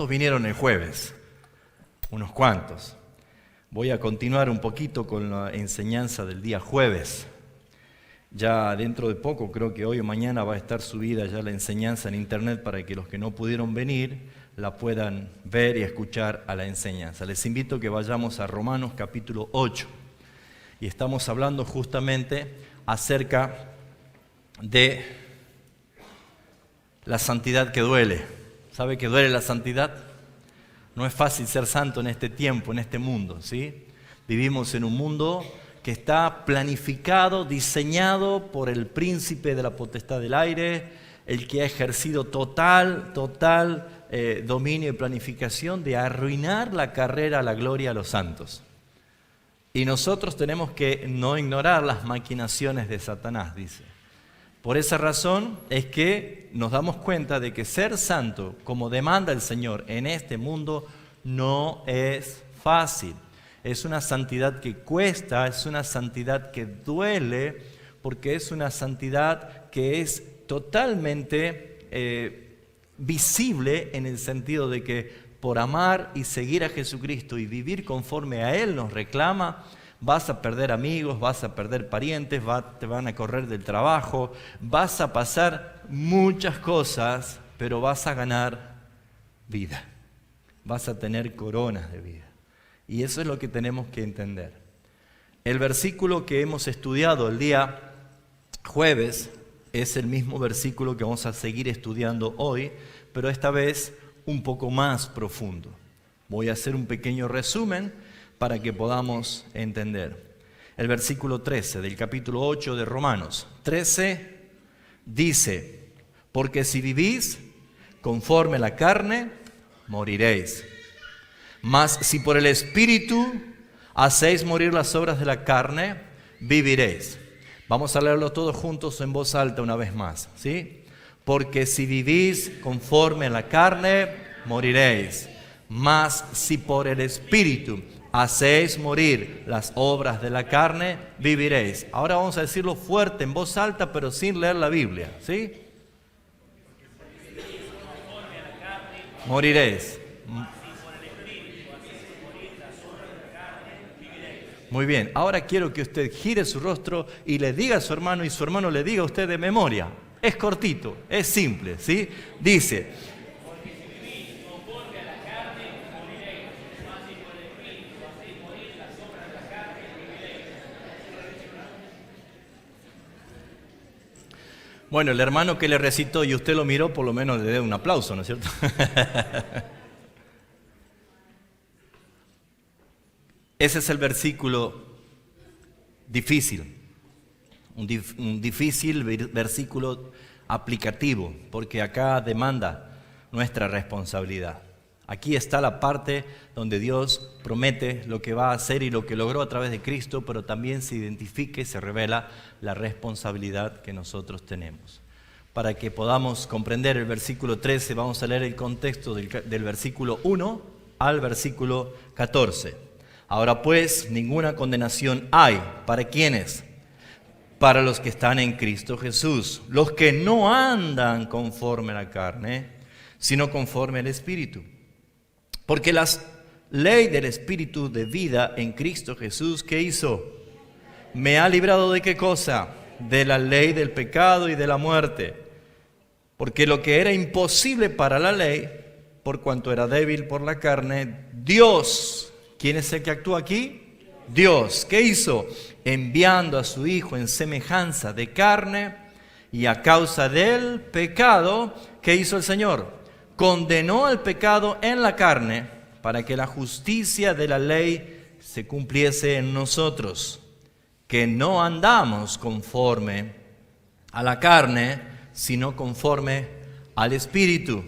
¿Cuántos vinieron el jueves? Unos cuantos. Voy a continuar un poquito con la enseñanza del día jueves. Ya dentro de poco, creo que hoy o mañana va a estar subida ya la enseñanza en internet para que los que no pudieron venir la puedan ver y escuchar a la enseñanza. Les invito a que vayamos a Romanos capítulo 8. Y estamos hablando justamente acerca de la santidad que duele. ¿Sabe que duele la santidad? No es fácil ser santo en este tiempo, en este mundo, ¿sí? Vivimos en un mundo que está planificado, diseñado por el príncipe de la potestad del aire, el que ha ejercido total dominio y planificación de arruinar la carrera a la gloria a los santos. Y nosotros tenemos que no ignorar las maquinaciones de Satanás, dice. Por esa razón es que nos damos cuenta de que ser santo, como demanda el Señor en este mundo, no es fácil. Es una santidad que cuesta, es una santidad que duele, porque es una santidad que es totalmente visible en el sentido de que por amar y seguir a Jesucristo y vivir conforme a Él nos reclama, vas a perder amigos, vas a perder parientes, te van a correr del trabajo, vas a pasar muchas cosas, pero vas a ganar vida, vas a tener coronas de vida. Y eso es lo que tenemos que entender. El versículo que hemos estudiado el día jueves es el mismo versículo que vamos a seguir estudiando hoy, pero esta vez un poco más profundo. Voy a hacer un pequeño resumen para que podamos entender. El versículo 13 del capítulo 8 de Romanos 13 dice: porque si vivís conforme a la carne, moriréis. Mas si por el Espíritu hacéis morir las obras de la carne, viviréis. Vamos a leerlo todos juntos en voz alta una vez más, ¿sí? Porque si vivís conforme a la carne, moriréis. Mas si por el Espíritu hacéis morir las obras de la carne, viviréis. Ahora vamos a decirlo fuerte, en voz alta, pero sin leer la Biblia, ¿sí? Moriréis. Muy bien, ahora quiero que usted gire su rostro y le diga a su hermano y su hermano le diga a usted de memoria. Es cortito, es simple, ¿sí? Dice: bueno, el hermano que le recitó y usted lo miró, por lo menos le dé un aplauso, ¿no es cierto? Ese es el versículo difícil, un difícil versículo aplicativo, porque acá demanda nuestra responsabilidad. Aquí está la parte donde Dios promete lo que va a hacer y lo que logró a través de Cristo, pero también se identifica y se revela la responsabilidad que nosotros tenemos. Para que podamos comprender el versículo 13, vamos a leer el contexto del versículo 1 al versículo 14. Ahora pues, ninguna condenación hay. ¿Para quiénes? Para los que están en Cristo Jesús, los que no andan conforme a la carne, sino conforme al Espíritu. Porque la ley del Espíritu de vida en Cristo Jesús, ¿qué hizo? Me ha librado ¿de qué cosa? De la ley del pecado y de la muerte. Porque lo que era imposible para la ley, por cuanto era débil por la carne, Dios, ¿quién es el que actúa aquí? Dios, ¿qué hizo? Enviando a su Hijo en semejanza de carne, y a causa del pecado, ¿qué hizo el Señor? Condenó al pecado en la carne, para que la justicia de la ley se cumpliese en nosotros, que no andamos conforme a la carne, sino conforme al Espíritu.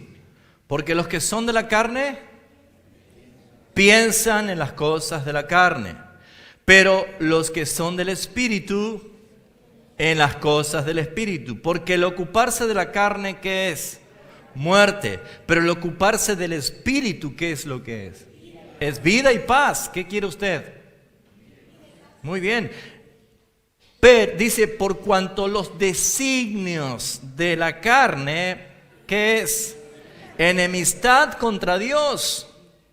Porque los que son de la carne piensan en las cosas de la carne, pero los que son del Espíritu, en las cosas del Espíritu. Porque el ocuparse de la carne, ¿qué es? Muerte. Pero el ocuparse del Espíritu, ¿qué es lo que es? Es vida y paz. ¿Qué quiere usted? Muy bien. Pero dice, por cuanto los designios de la carne, ¿qué es? Enemistad contra Dios.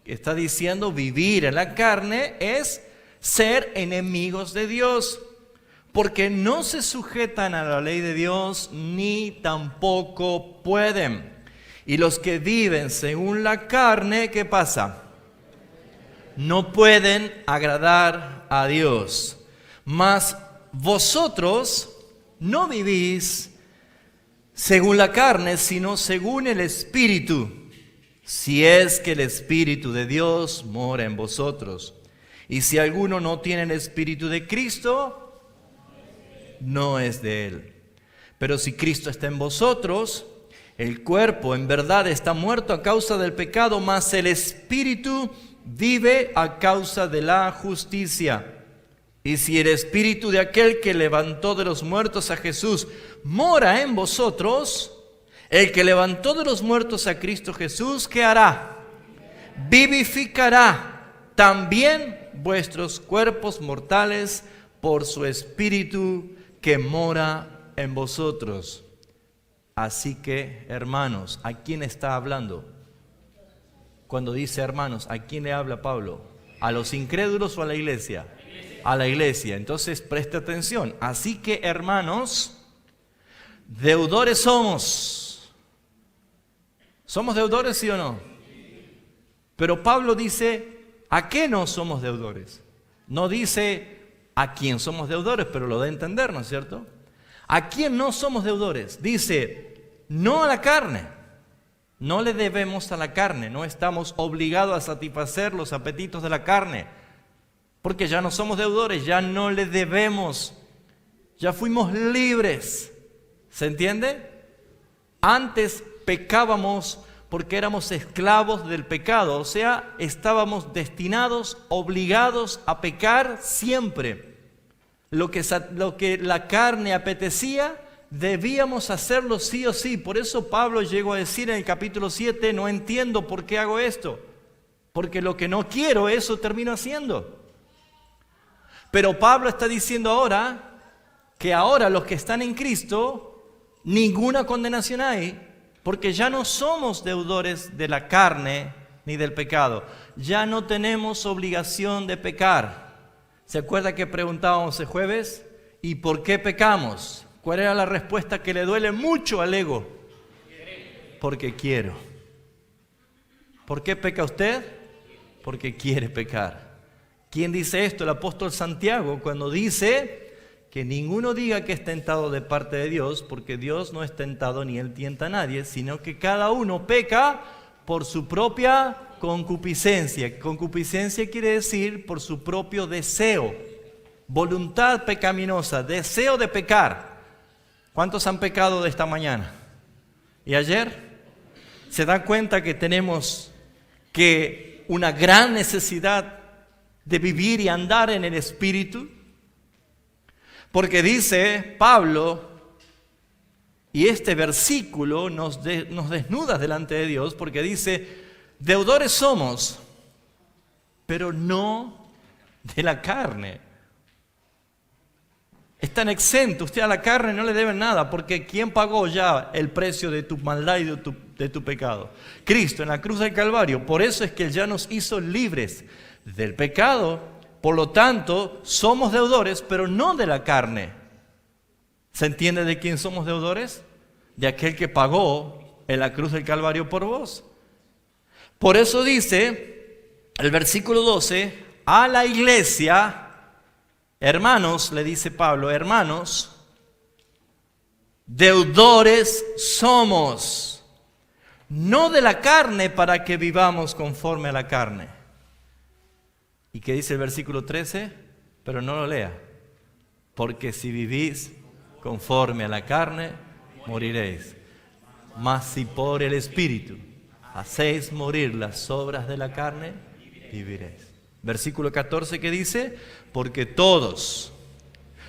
Está diciendo vivir en la carne es ser enemigos de Dios, porque no se sujetan a la ley de Dios ni tampoco pueden. Y los que viven según la carne, ¿qué pasa? No pueden agradar a Dios. Mas vosotros no vivís según la carne, sino según el Espíritu, si es que el Espíritu de Dios mora en vosotros. Y si alguno no tiene el Espíritu de Cristo, no es de Él. Pero si Cristo está en vosotros, el cuerpo en verdad está muerto a causa del pecado, mas el Espíritu vive a causa de la justicia. Y si el Espíritu de aquel que levantó de los muertos a Jesús mora en vosotros, el que levantó de los muertos a Cristo Jesús, ¿qué hará? Vivificará también vuestros cuerpos mortales por su Espíritu que mora en vosotros. Así que, hermanos, ¿a quién está hablando? Cuando dice hermanos, ¿a quién le habla Pablo? ¿A los incrédulos o a la iglesia? A la iglesia. Entonces, preste atención. Así que, hermanos, deudores somos. ¿Somos deudores, sí o no? Pero Pablo dice, ¿a qué no somos deudores? No dice a quién somos deudores, pero lo da a entender, ¿no es cierto? ¿A quién no somos deudores? Dice, no a la carne. No le debemos a la carne. No estamos obligados a satisfacer los apetitos de la carne. Porque ya no somos deudores, ya no le debemos. Ya fuimos libres. ¿Se entiende? Antes pecábamos porque éramos esclavos del pecado. O sea, estábamos destinados, obligados a pecar siempre. Lo que la carne apetecía, debíamos hacerlo sí o sí. Por eso Pablo llegó a decir en el capítulo 7, no entiendo por qué hago esto. Porque lo que no quiero, eso termino haciendo. Pero Pablo está diciendo ahora que ahora los que están en Cristo, ninguna condenación hay, porque ya no somos deudores de la carne ni del pecado. Ya no tenemos obligación de pecar. ¿Se acuerda que preguntábamos el jueves? ¿Y por qué pecamos? ¿Cuál era la respuesta que le duele mucho al ego? Porque quiero. ¿Por qué peca usted? Porque quiere pecar. ¿Quién dice esto? El apóstol Santiago, cuando dice que ninguno diga que es tentado de parte de Dios, porque Dios no es tentado ni Él tienta a nadie, sino que cada uno peca por su propia concupiscencia. Concupiscencia quiere decir por su propio deseo, voluntad pecaminosa, deseo de pecar. ¿Cuántos han pecado de esta mañana? ¿Y ayer? ¿Se dan cuenta que tenemos una gran necesidad de vivir y andar en el Espíritu? Porque dice Pablo, y este versículo nos desnuda delante de Dios, porque dice, deudores somos, pero no de la carne. Están exentos, usted a la carne no le deben nada, porque ¿quién pagó ya el precio de tu maldad y de tu pecado? Cristo en la cruz del Calvario. Por eso es que Él ya nos hizo libres del pecado. Por lo tanto, somos deudores, pero no de la carne. ¿Se entiende de quién somos deudores? De aquel que pagó en la cruz del Calvario por vos. Por eso dice el versículo 12, a la iglesia, hermanos, le dice Pablo, hermanos, deudores somos, no de la carne para que vivamos conforme a la carne. ¿Y qué dice el versículo 13? Pero no lo lea. Porque si vivís conforme a la carne, moriréis. Mas si por el Espíritu hacéis morir las obras de la carne, viviréis. Versículo 14 que dice, porque todos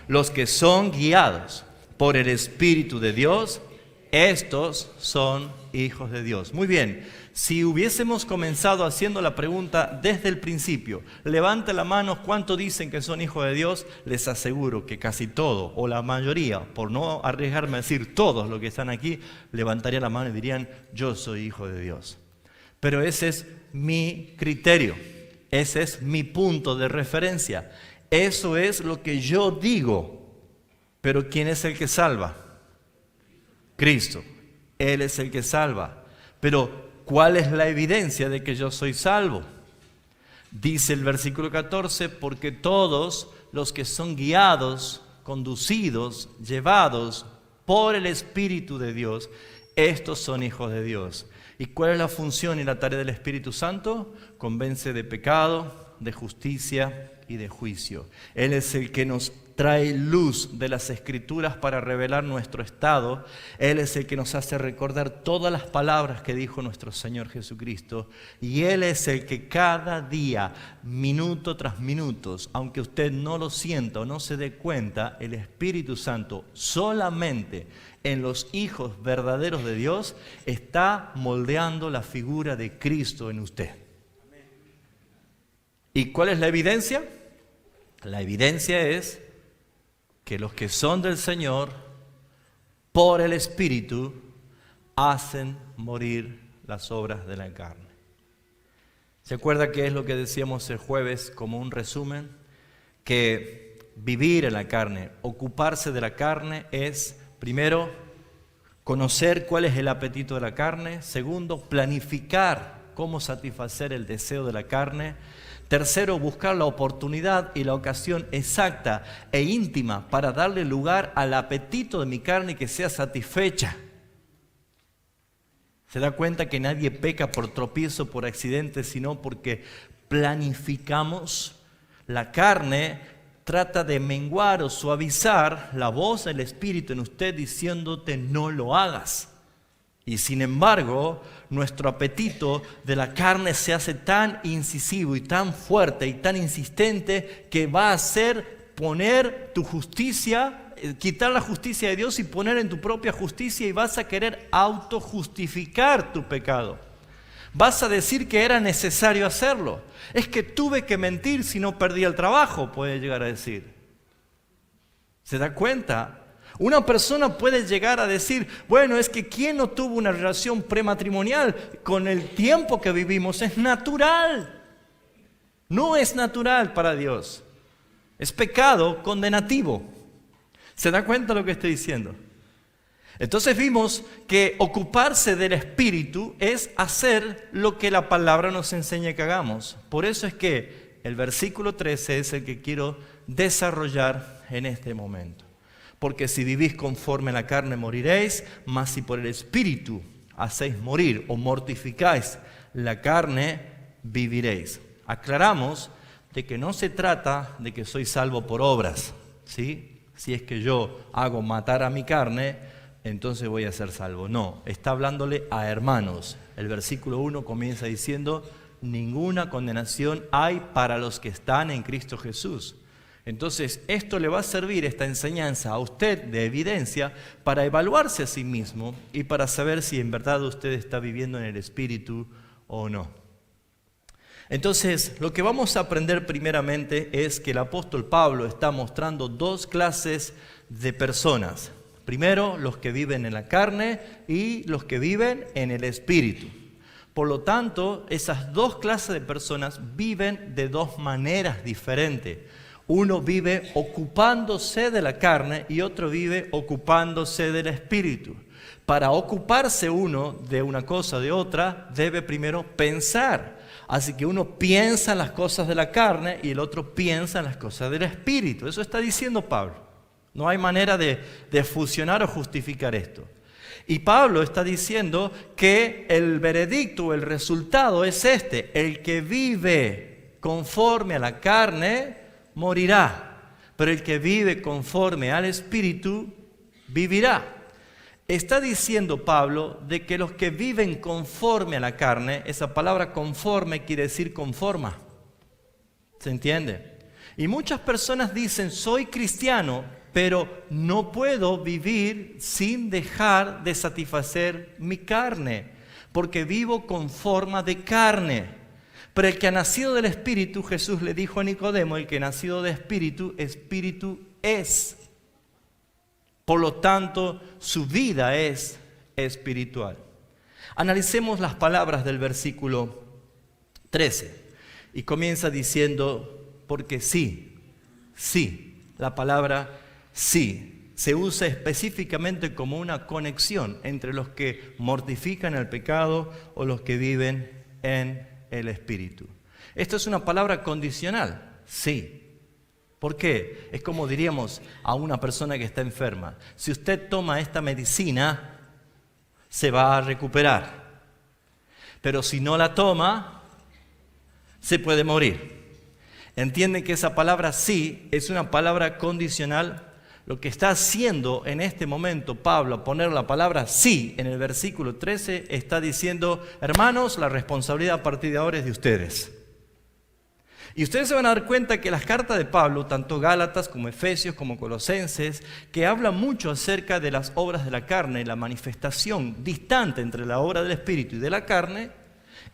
los que son guiados por el Espíritu de Dios, estos son hijos de Dios. Muy bien, Si hubiésemos comenzado haciendo la pregunta desde el principio, levanta la mano, ¿cuántos dicen que son hijos de Dios? Les aseguro que casi todos, o la mayoría, por no arriesgarme a decir todos los que están aquí, levantarían la mano y dirían, yo soy hijo de Dios. Pero ese es mi criterio, ese es mi punto de referencia, eso es lo que yo digo. Pero ¿quién es el que salva? Cristo, Él es el que salva. Pero ¿cuál es la evidencia de que yo soy salvo? Dice el versículo 14, porque todos los que son guiados, conducidos, llevados por el Espíritu de Dios, estos son hijos de Dios. ¿Y cuál es la función y la tarea del Espíritu Santo? Convence de pecado, de justicia y de juicio. Él es el que nos trae luz de las Escrituras para revelar nuestro estado. Él es el que nos hace recordar todas las palabras que dijo nuestro Señor Jesucristo. Y Él es el que cada día, minuto tras minuto, aunque usted no lo sienta o no se dé cuenta, el Espíritu Santo solamente en los hijos verdaderos de Dios está moldeando la figura de Cristo en usted. ¿Y cuál es la evidencia? La evidencia es que los que son del Señor, por el Espíritu, hacen morir las obras de la carne. ¿Se acuerda qué es lo que decíamos el jueves como un resumen? Que vivir en la carne, ocuparse de la carne es, primero, conocer cuál es el apetito de la carne. Segundo, planificar cómo satisfacer el deseo de la carne. Tercero, buscar la oportunidad y la ocasión exacta e íntima para darle lugar al apetito de mi carne y que sea satisfecha. Se da cuenta que nadie peca por tropiezo, por accidente, sino porque planificamos. La carne trata de menguar o suavizar la voz del Espíritu en usted diciéndote no lo hagas. Y sin embargo, nuestro apetito de la carne se hace tan incisivo y tan fuerte y tan insistente que va a hacer poner tu justicia, quitar la justicia de Dios y poner en tu propia justicia, y vas a querer autojustificar tu pecado. Vas a decir que era necesario hacerlo. Es que tuve que mentir si no perdí el trabajo, puede llegar a decir. ¿Se da cuenta? Una persona puede llegar a decir, bueno, es que ¿quién no tuvo una relación prematrimonial? Con el tiempo que vivimos es natural. No es natural para Dios. Es pecado condenativo. ¿Se da cuenta lo que estoy diciendo? Entonces vimos que ocuparse del Espíritu es hacer lo que la palabra nos enseña que hagamos. Por eso es que el versículo 13 es el que quiero desarrollar en este momento. Porque si vivís conforme a la carne moriréis, mas si por el Espíritu hacéis morir o mortificáis la carne, viviréis. Aclaramos de que no se trata de que soy salvo por obras, ¿sí? Si es que yo hago matar a mi carne, entonces voy a ser salvo. No, está hablándole a hermanos. El versículo 1 comienza diciendo, ninguna condenación hay para los que están en Cristo Jesús. Entonces, esto le va a servir, esta enseñanza, a usted de evidencia para evaluarse a sí mismo y para saber si en verdad usted está viviendo en el Espíritu o no. Entonces, lo que vamos a aprender primeramente es que el apóstol Pablo está mostrando dos clases de personas. Primero, los que viven en la carne y los que viven en el Espíritu. Por lo tanto, esas dos clases de personas viven de dos maneras diferentes. Uno vive ocupándose de la carne y otro vive ocupándose del Espíritu. Para ocuparse uno de una cosa o de otra, debe primero pensar. Así que uno piensa en las cosas de la carne y el otro piensa en las cosas del Espíritu. Eso está diciendo Pablo. No hay manera de fusionar o justificar esto. Y Pablo está diciendo que el veredicto, el resultado es este. El que vive conforme a la carne morirá, pero el que vive conforme al Espíritu vivirá. Está diciendo Pablo de que los que viven conforme a la carne, esa palabra conforme quiere decir conforma. ¿Se entiende? Y muchas personas dicen, soy cristiano, pero no puedo vivir sin dejar de satisfacer mi carne. porque vivo con forma de carne. Pero el que ha nacido del Espíritu, Jesús le dijo a Nicodemo, el que ha nacido de Espíritu, Espíritu es. Por lo tanto, su vida es espiritual. Analicemos las palabras del versículo 13. Y comienza diciendo, porque sí, la palabra sí se usa específicamente como una conexión entre los que mortifican el pecado o los que viven en el Espíritu. Esto es una palabra condicional, sí. ¿Por qué? Es como diríamos a una persona que está enferma. Si usted toma esta medicina, se va a recuperar. Pero si no la toma, se puede morir. Entienden que esa palabra sí es una palabra condicional. Lo que está haciendo en este momento Pablo, poner la palabra sí en el versículo 13, está diciendo, hermanos, la responsabilidad a partir de ahora es de ustedes. Y ustedes se van a dar cuenta que las cartas de Pablo, tanto Gálatas como Efesios como Colosenses, que hablan mucho acerca de las obras de la carne, la manifestación distante entre la obra del Espíritu y de la carne,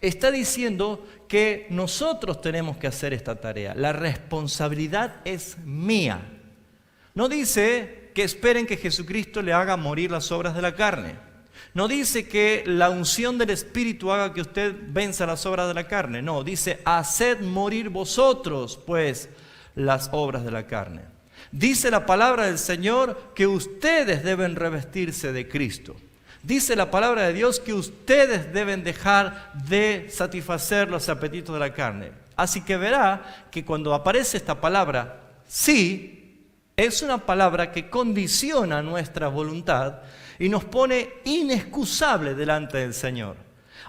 está diciendo que nosotros tenemos que hacer esta tarea. La responsabilidad es mía. No dice que esperen que Jesucristo le haga morir las obras de la carne. No dice que la unción del Espíritu haga que usted venza las obras de la carne. No, dice, haced morir vosotros, pues, las obras de la carne. Dice la palabra del Señor que ustedes deben revestirse de Cristo. Dice la palabra de Dios que ustedes deben dejar de satisfacer los apetitos de la carne. Así que verá que cuando aparece esta palabra, sí, es una palabra que condiciona nuestra voluntad y nos pone inexcusable delante del Señor.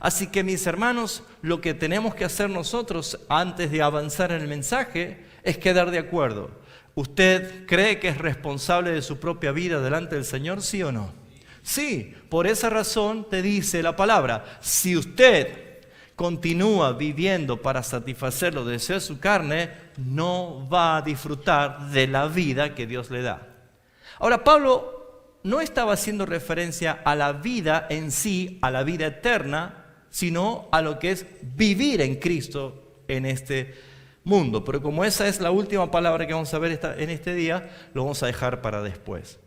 Así que, mis hermanos, lo que tenemos que hacer nosotros antes de avanzar en el mensaje es quedar de acuerdo. ¿Usted cree que es responsable de su propia vida delante del Señor, sí o no? Sí, por esa razón te dice la palabra, si usted continúa viviendo para satisfacer los deseos de su carne, no va a disfrutar de la vida que Dios le da. Ahora, Pablo no estaba haciendo referencia a la vida en sí, a la vida eterna, sino a lo que es vivir en Cristo en este mundo. Pero como esa es la última palabra que vamos a ver en este día, lo vamos a dejar para después.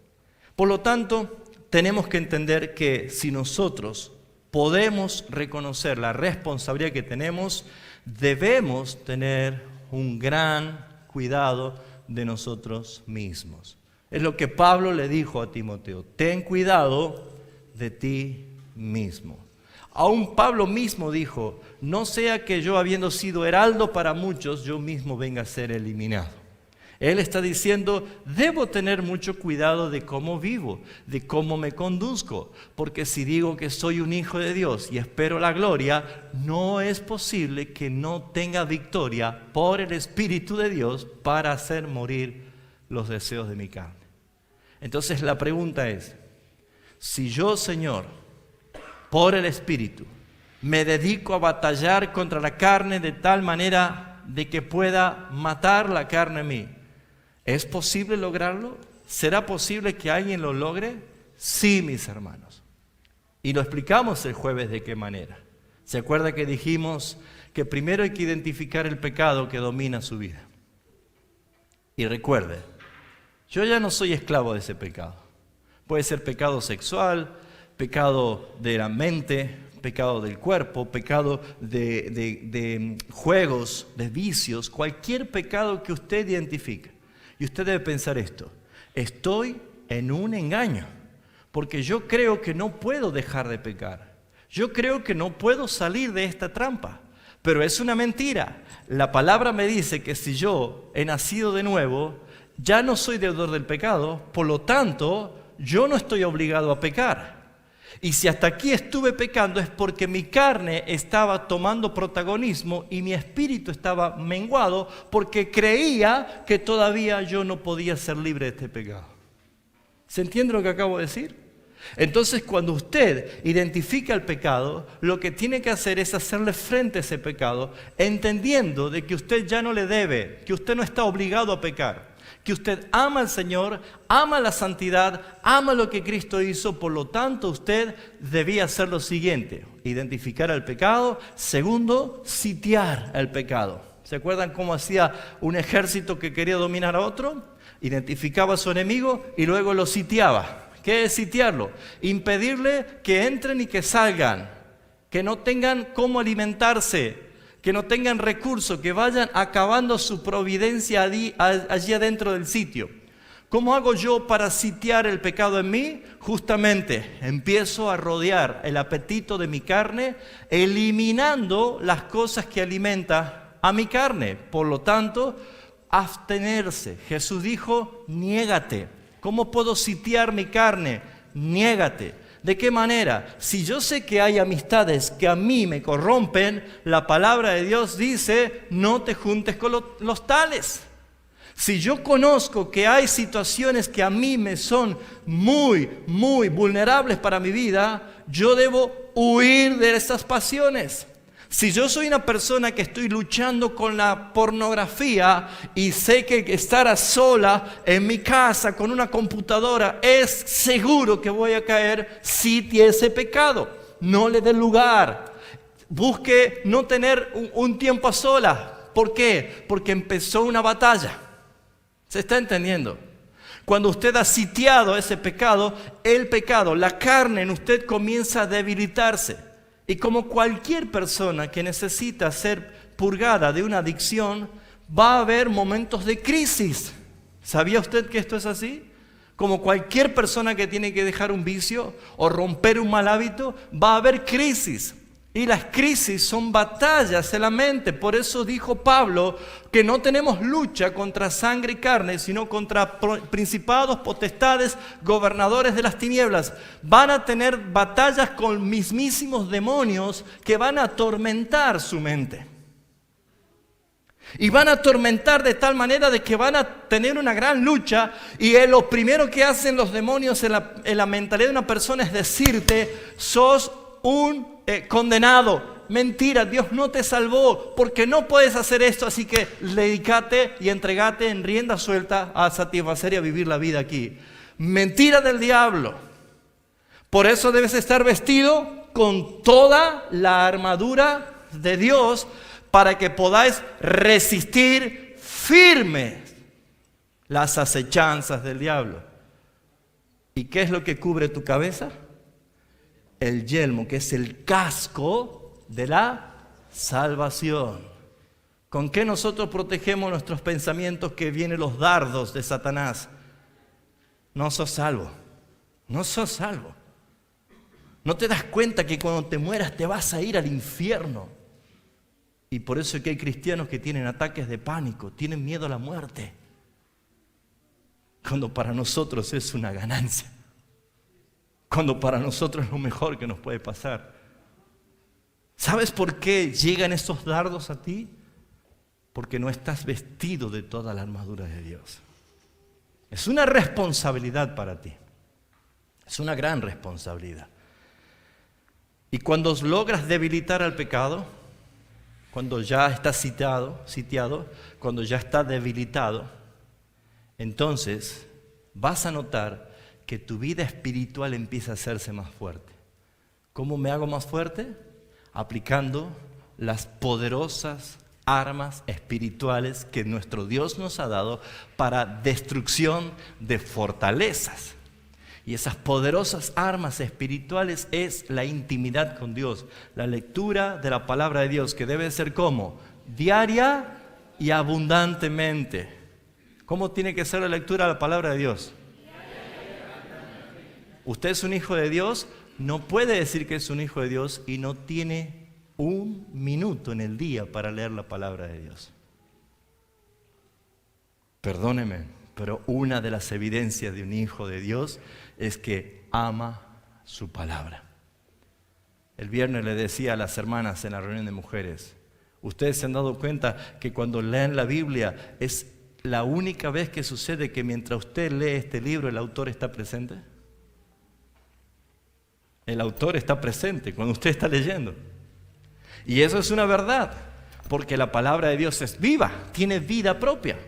Por lo tanto, tenemos que entender que si nosotros podemos reconocer la responsabilidad que tenemos, debemos tener un gran cuidado de nosotros mismos. Es lo que Pablo le dijo a Timoteo, ten cuidado de ti mismo. Aún Pablo mismo dijo, no sea que yo habiendo sido heraldo para muchos, yo mismo venga a ser eliminado. Él está diciendo, debo tener mucho cuidado de cómo vivo, de cómo me conduzco, porque si digo que soy un hijo de Dios y espero la gloria, no es posible que no tenga victoria por el Espíritu de Dios para hacer morir los deseos de mi carne. Entonces la pregunta es, si yo, Señor, por el Espíritu, me dedico a batallar contra la carne de tal manera de que pueda matar la carne en mí, ¿es posible lograrlo? ¿Será posible que alguien lo logre? Sí, mis hermanos. Y lo explicamos el jueves de qué manera. ¿Se acuerda que dijimos que primero hay que identificar el pecado que domina su vida? Y recuerde, yo ya no soy esclavo de ese pecado. Puede ser pecado sexual, pecado de la mente, pecado del cuerpo, pecado de juegos, de vicios, cualquier pecado que usted identifique. Y usted debe pensar esto, estoy en un engaño, porque yo creo que no puedo dejar de pecar. Yo creo que no puedo salir de esta trampa, pero es una mentira. La palabra me dice que si yo he nacido de nuevo, ya no soy deudor del pecado, por lo tanto, yo no estoy obligado a pecar. Y si hasta aquí estuve pecando es porque mi carne estaba tomando protagonismo y mi espíritu estaba menguado porque creía que todavía yo no podía ser libre de este pecado. ¿Se entiende lo que acabo de decir? Entonces, cuando usted identifica el pecado, lo que tiene que hacer es hacerle frente a ese pecado, entendiendo de que usted ya no le debe, que usted no está obligado a pecar, que usted ama al Señor, ama la santidad, ama lo que Cristo hizo. Por lo tanto, usted debía hacer lo siguiente: identificar el pecado. Segundo, sitiar el pecado. ¿Se acuerdan cómo hacía un ejército que quería dominar a otro? Identificaba a su enemigo y luego lo sitiaba. ¿Qué es sitiarlo? Impedirle que entren y que salgan, que no tengan cómo alimentarse, que no tengan recursos, que vayan acabando su providencia allí adentro del sitio. ¿Cómo hago yo para sitiar el pecado en mí? Justamente empiezo a rodear el apetito de mi carne, eliminando las cosas que alimentan a mi carne. Por lo tanto, abstenerse. Jesús dijo, niégate. ¿Cómo puedo sitiar mi carne? Niégate. ¿De qué manera? Si yo sé que hay amistades que a mí me corrompen, la palabra de Dios dice, no te juntes con los tales. Si yo conozco que hay situaciones que a mí me son muy, muy vulnerables para mi vida, yo debo huir de estas pasiones. Si yo soy una persona que estoy luchando con la pornografía y sé que estar a sola en mi casa con una computadora es seguro que voy a caer, sitie ese pecado. No le dé lugar. Busque no tener un tiempo a solas. ¿Por qué? Porque empezó una batalla. ¿Se está entendiendo? Cuando usted ha sitiado ese pecado, el pecado, la carne en usted comienza a debilitarse. Y como cualquier persona que necesita ser purgada de una adicción, va a haber momentos de crisis. ¿Sabía usted que esto es así? Como cualquier persona que tiene que dejar un vicio o romper un mal hábito, va a haber crisis. Y las crisis son batallas en la mente. Por eso dijo Pablo que no tenemos lucha contra sangre y carne, sino contra principados, potestades, gobernadores de las tinieblas. Van a tener batallas con mismísimos demonios que van a atormentar su mente. Y van a atormentar de tal manera de que van a tener una gran lucha. Y lo primero que hacen los demonios en la mentalidad de una persona es decirte, sos un condenado. Mentira, Dios no te salvó porque no puedes hacer esto, así que dedícate y entregate en rienda suelta a satisfacer y a vivir la vida aquí. Mentira del diablo. Por eso debes estar vestido con toda la armadura de Dios para que podáis resistir firmes las acechanzas del diablo. ¿Y qué es lo que cubre tu cabeza? El yelmo, que es el casco de la salvación. ¿Con qué nosotros protegemos nuestros pensamientos que vienen los dardos de Satanás? No sos salvo. No sos salvo. ¿No te das cuenta que cuando te mueras te vas a ir al infierno? Y por eso es que hay cristianos que tienen ataques de pánico, tienen miedo a la muerte. Cuando para nosotros es una ganancia. Cuando para nosotros es lo mejor que nos puede pasar. ¿Sabes por qué llegan estos dardos a ti? Porque no estás vestido de toda la armadura de Dios. Es una responsabilidad para ti. Es una gran responsabilidad. Y cuando logras debilitar al pecado, cuando ya está sitiado, cuando ya está debilitado, entonces vas a notar que tu vida espiritual empieza a hacerse más fuerte. ¿Cómo me hago más fuerte? Aplicando las poderosas armas espirituales que nuestro Dios nos ha dado para destrucción de fortalezas. Y esas poderosas armas espirituales es la intimidad con Dios, la lectura de la palabra de Dios, que debe ser ¿cómo? Diaria y abundantemente. ¿Cómo tiene que ser la lectura de la palabra de Dios? Usted es un hijo de Dios, no puede decir que es un hijo de Dios y no tiene un minuto en el día para leer la palabra de Dios. Perdóneme, pero una de las evidencias de un hijo de Dios es que ama su palabra. El viernes le decía a las hermanas en la reunión de mujeres, ¿ustedes se han dado cuenta que cuando leen la Biblia es la única vez que sucede que mientras usted lee este libro el autor está presente? El autor está presente cuando usted está leyendo. Y eso es una verdad, porque la palabra de Dios es viva, tiene vida propia.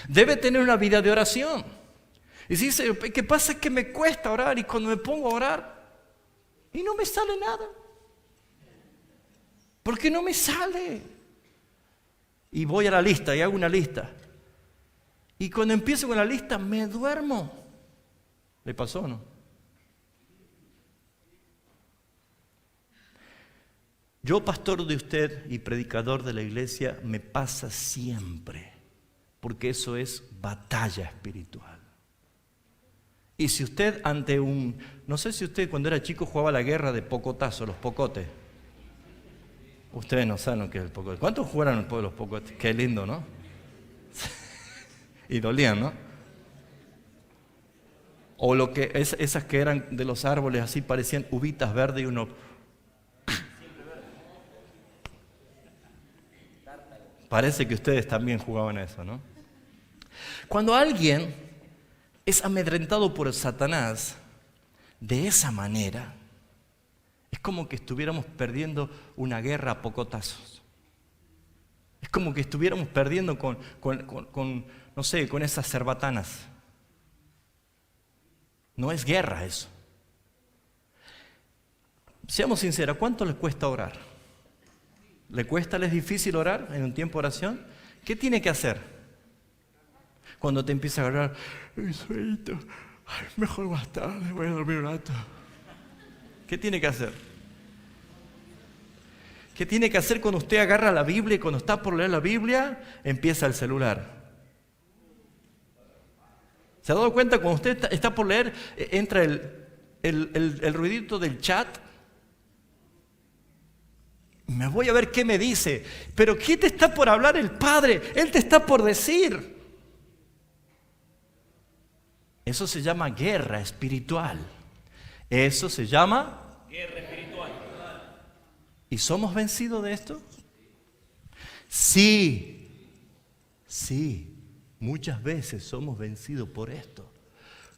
Debe tener una vida de oración. Y si dice, ¿qué pasa? Es que me cuesta orar y cuando me pongo a orar y no me sale nada. ¿Por qué no me sale? Y voy a la lista y hago una lista. Y cuando empiezo con la lista me duermo. ¿Le pasó o no? Yo, pastor de usted y predicador de la iglesia, me pasa siempre, porque eso es batalla espiritual. Y si usted ante no sé si usted cuando era chico jugaba la guerra de pocotazo, los pocotes. Ustedes no saben lo que es el pocote. ¿Cuántos jugaron los pocotes? Qué lindo, ¿no? Y dolían, ¿no? O esas que eran de los árboles así parecían uvitas verdes y uno... Parece que ustedes también jugaban a eso, ¿no? Cuando alguien es amedrentado por Satanás de esa manera, es como que estuviéramos perdiendo una guerra a pocotazos. Es como que estuviéramos perdiendo con no sé, con esas cerbatanas. No es guerra eso. Seamos sinceros, ¿cuánto les cuesta orar? ¿Le cuesta, le es difícil orar en un tiempo de oración? ¿Qué tiene que hacer? Cuando te empieza a agarrar, sueñito, mejor más tarde, voy a dormir un rato. ¿Qué tiene que hacer? ¿Qué tiene que hacer cuando usted agarra la Biblia y cuando está por leer la Biblia, empieza el celular? ¿Se ha dado cuenta? Cuando usted está por leer, entra el ruidito del chat. Me voy a ver qué me dice. Pero ¿qué te está por hablar el Padre? Él te está por decir. Eso se llama guerra espiritual. Eso se llama guerra espiritual. ¿Y somos vencidos de esto? Sí, muchas veces somos vencidos por esto.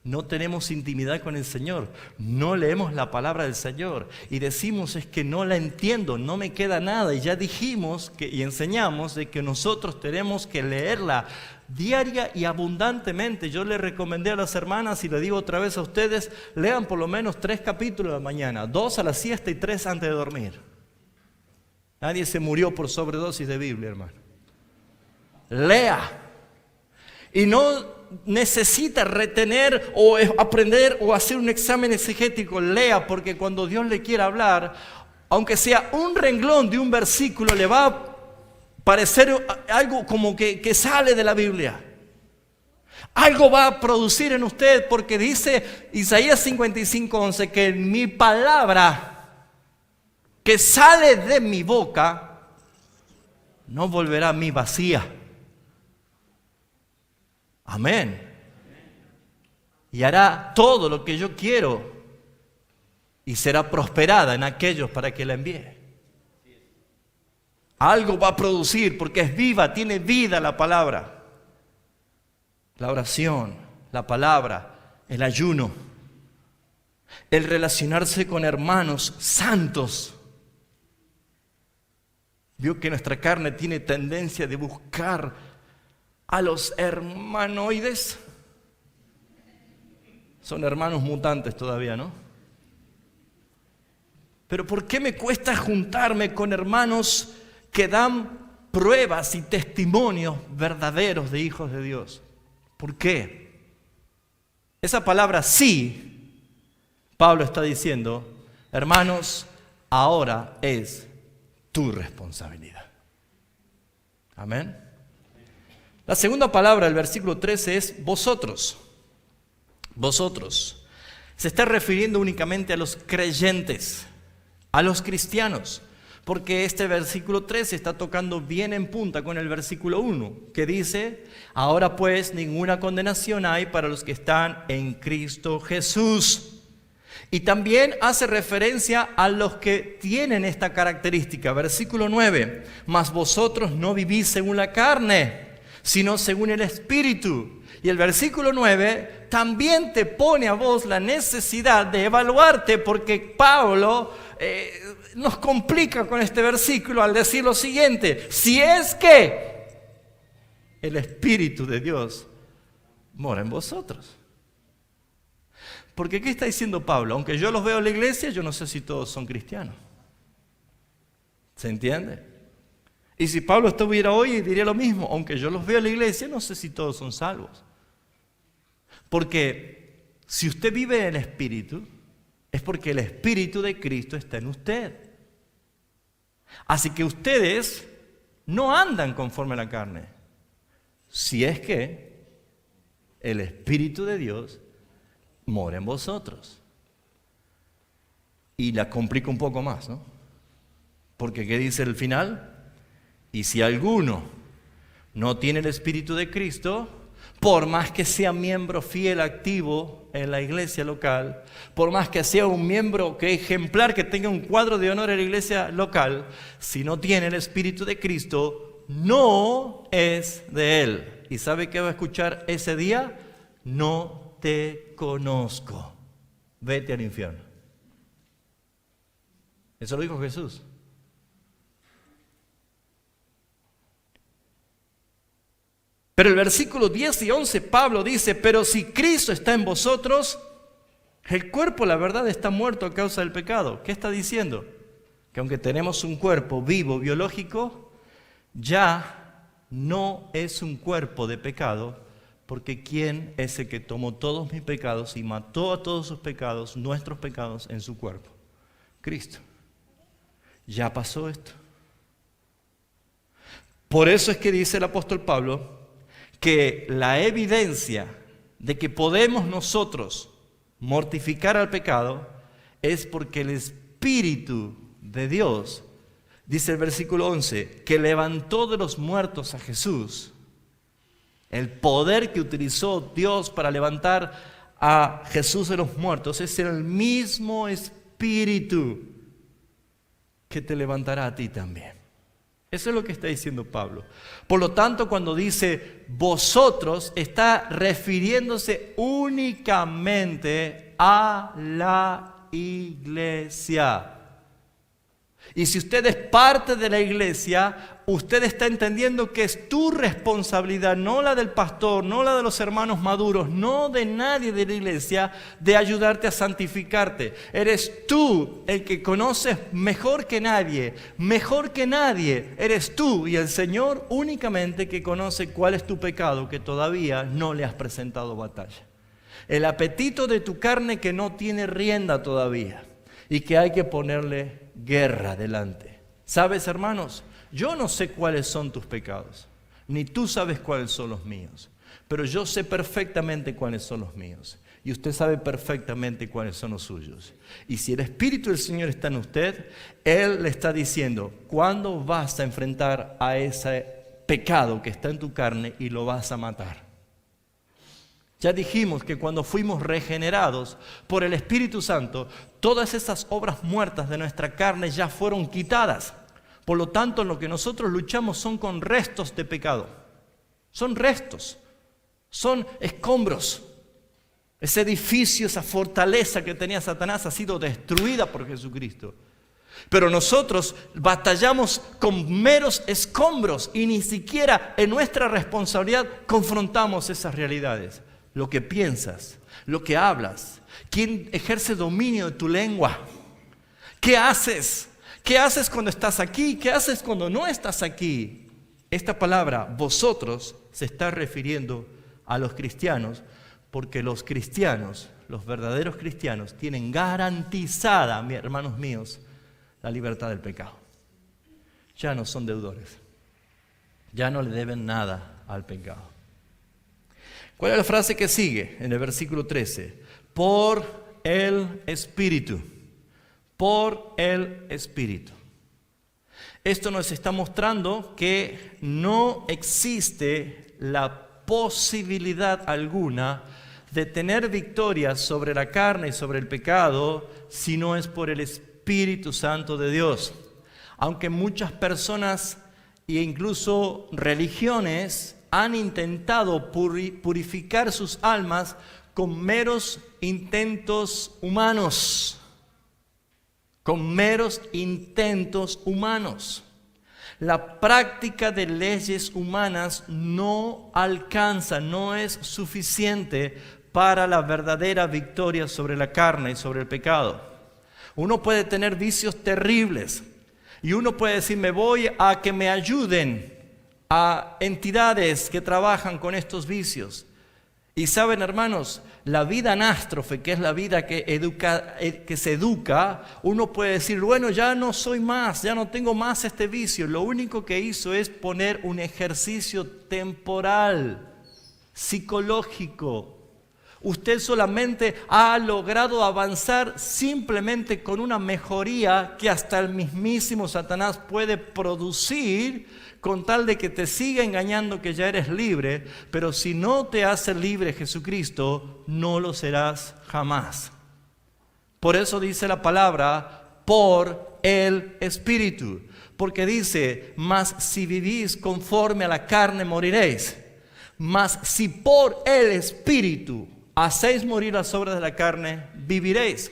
No tenemos intimidad con el Señor, no leemos la palabra del Señor y decimos es que no la entiendo, no me queda nada. Y ya dijimos y enseñamos de que nosotros tenemos que leerla diaria y abundantemente. Yo le recomendé a las hermanas y le digo otra vez a ustedes, lean por lo menos 3 capítulos de la mañana, 2 a la siesta y 3 antes de dormir. Nadie se murió por sobredosis de Biblia, hermano. Lea. Y no necesita retener o aprender o hacer un examen exegético. Lea, porque cuando Dios le quiera hablar, aunque sea un renglón de un versículo, le va a parecer algo como que sale de la Biblia. Algo va a producir en usted, porque dice Isaías 55:11 que mi palabra que sale de mi boca no volverá a mí vacía. Amén. Y hará todo lo que yo quiero y será prosperada en aquellos para que la envíe. Algo va a producir porque es viva, tiene vida la palabra. La oración, la palabra, el ayuno, el relacionarse con hermanos santos. Vio que nuestra carne tiene tendencia de buscar a los hermanoides. Son hermanos mutantes todavía, ¿no? Pero ¿por qué me cuesta juntarme con hermanos que dan pruebas y testimonios verdaderos de hijos de Dios? ¿Por qué? Esa palabra sí, Pablo está diciendo, hermanos, ahora es tu responsabilidad. Amén. La segunda palabra del versículo 13 es vosotros. Vosotros. Se está refiriendo únicamente a los creyentes, a los cristianos, porque este versículo 13 está tocando bien en punta con el versículo 1, que dice, ahora pues ninguna condenación hay para los que están en Cristo Jesús. Y también hace referencia a los que tienen esta característica. Versículo 9, mas vosotros no vivís según la carne, sino según el Espíritu. Y el versículo 9 también te pone a vos la necesidad de evaluarte, porque Pablo nos complica con este versículo al decir lo siguiente: si es que el Espíritu de Dios mora en vosotros. Porque ¿qué está diciendo Pablo? Aunque yo los veo en la iglesia, yo no sé si todos son cristianos. ¿Se entiende? Y si Pablo estuviera hoy, diría lo mismo. Aunque yo los veo en la iglesia, no sé si todos son salvos. Porque si usted vive en el Espíritu, es porque el Espíritu de Cristo está en usted. Así que ustedes no andan conforme a la carne, si es que el Espíritu de Dios mora en vosotros. Y la complica un poco más, ¿no? Porque ¿qué dice el final? Y si alguno no tiene el Espíritu de Cristo, por más que sea miembro fiel, activo en la iglesia local, por más que sea un miembro ejemplar, que tenga un cuadro de honor en la iglesia local, si no tiene el Espíritu de Cristo, no es de Él. ¿Y sabe qué va a escuchar ese día? No te conozco, vete al infierno. Eso lo dijo Jesús. Pero el versículo 10 y 11, Pablo dice: pero si Cristo está en vosotros, el cuerpo, la verdad, está muerto a causa del pecado. ¿Qué está diciendo? Que aunque tenemos un cuerpo vivo, biológico, ya no es un cuerpo de pecado, porque ¿quién es el que tomó todos mis pecados y mató a todos sus pecados, nuestros pecados, en su cuerpo? Cristo. Ya pasó esto. Por eso es que dice el apóstol Pablo que la evidencia de que podemos nosotros mortificar al pecado es porque el Espíritu de Dios, dice el versículo 11, que levantó de los muertos a Jesús. El poder que utilizó Dios para levantar a Jesús de los muertos es el mismo Espíritu que te levantará a ti también. Eso es lo que está diciendo Pablo. Por lo tanto, cuando dice vosotros, está refiriéndose únicamente a la iglesia. Y si usted es parte de la iglesia, usted está entendiendo que es tu responsabilidad, no la del pastor, no la de los hermanos maduros, no de nadie de la iglesia, de ayudarte a santificarte. Eres tú el que conoces mejor que nadie, eres tú y el Señor únicamente que conoce cuál es tu pecado que todavía no le has presentado batalla. El apetito de tu carne que no tiene rienda todavía y que hay que ponerle guerra delante. ¿Sabes, hermanos? Yo no sé cuáles son tus pecados, ni tú sabes cuáles son los míos, pero yo sé perfectamente cuáles son los míos, y usted sabe perfectamente cuáles son los suyos. Y si el Espíritu del Señor está en usted, Él le está diciendo cuándo vas a enfrentar a ese pecado que está en tu carne y lo vas a matar. Ya dijimos que cuando fuimos regenerados por el Espíritu Santo, todas esas obras muertas de nuestra carne ya fueron quitadas. Por lo tanto, lo que nosotros luchamos son con restos de pecado. Son restos, son escombros. Ese edificio, esa fortaleza que tenía Satanás ha sido destruida por Jesucristo. Pero nosotros batallamos con meros escombros y ni siquiera en nuestra responsabilidad confrontamos esas realidades. Lo que piensas, lo que hablas, quién ejerce dominio de tu lengua, ¿qué haces? ¿Qué haces cuando estás aquí? ¿Qué haces cuando no estás aquí? Esta palabra, vosotros, se está refiriendo a los cristianos, porque los cristianos, los verdaderos cristianos, tienen garantizada, hermanos míos, la libertad del pecado. Ya no son deudores, ya no le deben nada al pecado. ¿Cuál es la frase que sigue en el versículo 13? Por el Espíritu. Por el Espíritu. Esto nos está mostrando que no existe la posibilidad alguna de tener victoria sobre la carne y sobre el pecado si no es por el Espíritu Santo de Dios. Aunque muchas personas e incluso religiones han intentado purificar sus almas con meros intentos humanos. Con meros intentos humanos. La práctica de leyes humanas no alcanza, no es suficiente para la verdadera victoria sobre la carne y sobre el pecado. Uno puede tener vicios terribles y uno puede decir, me voy a que me ayuden a entidades que trabajan con estos vicios. Y saben, hermanos, la vida anástrofe, que es la vida que se educa, uno puede decir, bueno, ya no soy más, ya no tengo más este vicio. Lo único que hizo es poner un ejercicio temporal, psicológico. Usted solamente ha logrado avanzar simplemente con una mejoría que hasta el mismísimo Satanás puede producir con tal de que te siga engañando que ya eres libre, pero si no te hace libre Jesucristo, no lo serás jamás. Por eso dice la palabra, por el Espíritu, porque dice, mas si vivís conforme a la carne moriréis, mas si por el Espíritu hacéis morir las obras de la carne, viviréis.